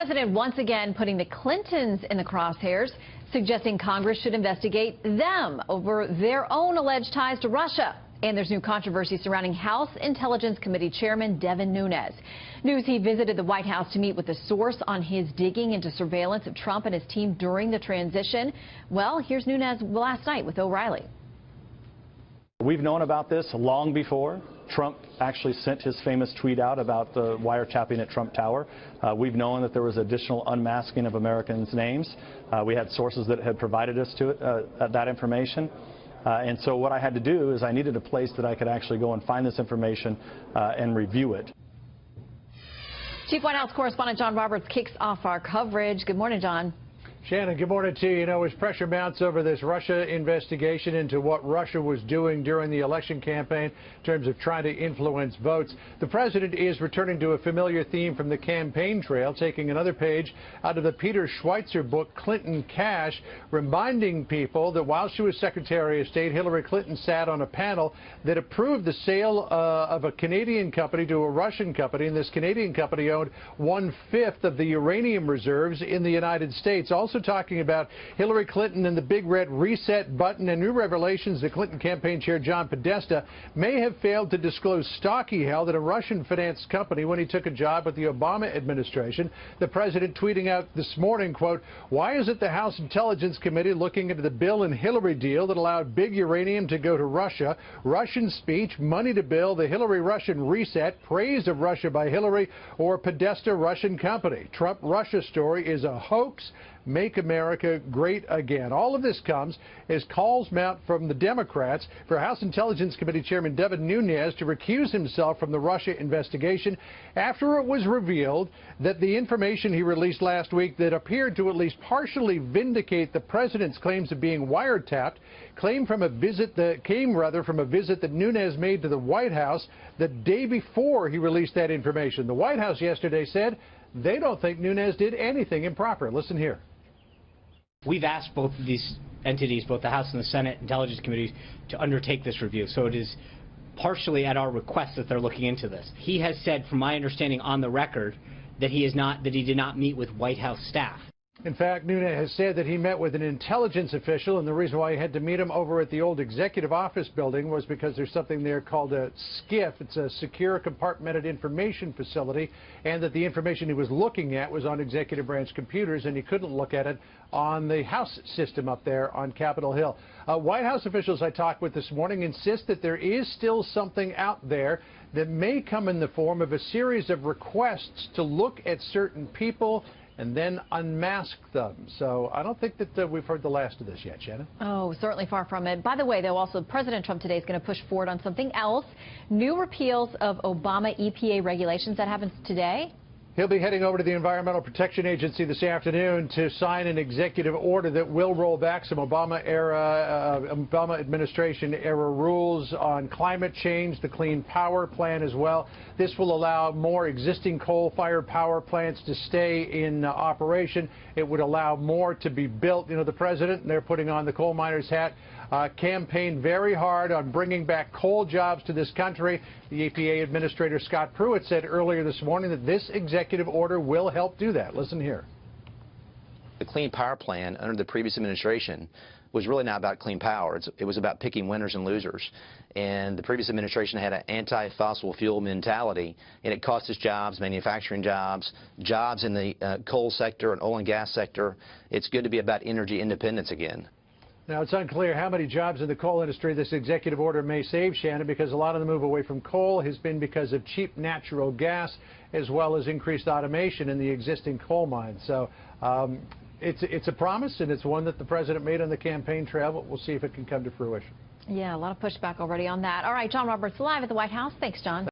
The president once again putting the Clintons in the crosshairs, suggesting Congress should investigate them over their own alleged ties to Russia. And there's new controversy surrounding House Intelligence Committee Chairman Devin Nunes. News he visited the White House to meet with a source on his digging into surveillance of Trump and his team during the transition. Well, here's Nunes last night with O'Reilly. We've known about this long before Trump actually sent his famous tweet out about the wiretapping at Trump Tower. We've known that there was additional unmasking of Americans' names. We had sources that had provided us that information. And so what I had to do is I needed a place that I could actually go and find this information and review it. Chief White House correspondent John Roberts kicks off our coverage. Good morning, John. Shannon, good morning to you. You know, as pressure mounts over this Russia investigation into what Russia was doing during the election campaign in terms of trying to influence votes, the president is returning to a familiar theme from the campaign trail, taking another page out of the Peter Schweitzer book, Clinton Cash, reminding people that while she was Secretary of State, Hillary Clinton sat on a panel that approved the sale of a Canadian company to a Russian company, and this Canadian company owned 1/5 of the uranium reserves in the United States. Also talking about Hillary Clinton and the big red reset button and new revelations that Clinton campaign chair John Podesta may have failed to disclose stock he held in a Russian-financed company when he took a job with the Obama administration. The president tweeting out this morning, quote, "Why is it the House Intelligence Committee looking into the Bill and Hillary deal that allowed big uranium to go to Russia, Russian speech, money to Bill, the Hillary Russian reset, praise of Russia by Hillary, or Podesta Russian company? Trump-Russia story is a hoax. Make America great again." All of this comes as calls mount from the Democrats for House Intelligence Committee Chairman Devin Nunes to recuse himself from the Russia investigation after it was revealed that the information he released last week that appeared to at least partially vindicate the president's claims of being wiretapped came from a visit that Nunes made to the White House the day before he released that information. The White House yesterday said they don't think Nunes did anything improper. Listen here. We've asked both of these entities, both the House and the Senate Intelligence Committees, to undertake this review. So it is partially at our request that they're looking into this. He has said, from my understanding on the record, that he did not meet with White House staff. In fact, Nunes has said that he met with an intelligence official, and the reason why he had to meet him over at the old executive office building was because there's something there called a SCIF. It's a secure compartmented information facility, and that the information he was looking at was on executive branch computers, and he couldn't look at it on the House system up there on Capitol Hill. White House officials I talked with this morning insist that there is still something out there that may come in the form of a series of requests to look at certain people and then unmask them. So I don't think that we've heard the last of this yet, Shannon. Oh, certainly far from it. By the way, though, also President Trump today is going to push forward on something else. New repeals of Obama EPA regulations. That happens today. He'll be heading over to the Environmental Protection Agency this afternoon to sign an executive order that will roll back some Obama administration era rules on climate change, the Clean Power Plan as well. This will allow more existing coal-fired power plants to stay in operation. It would allow more to be built. You know, the president, and they're putting on the coal miner's hat, campaigned very hard on bringing back coal jobs to this country. The EPA Administrator Scott Pruitt said earlier this morning that this executive order will help do that. Listen here. The Clean Power Plan under the previous administration was really not about clean power. It was about picking winners and losers. And the previous administration had an anti-fossil fuel mentality, and it cost us jobs, manufacturing jobs, jobs in the coal sector and oil and gas sector. It's good to be about energy independence again. Now, it's unclear how many jobs in the coal industry this executive order may save, Shannon, because a lot of the move away from coal has been because of cheap natural gas as well as increased automation in the existing coal mines. So it's a promise, and it's one that the president made on the campaign trail, but we'll see if it can come to fruition. Yeah, a lot of pushback already on that. All right, John Roberts live at the White House. Thanks, John.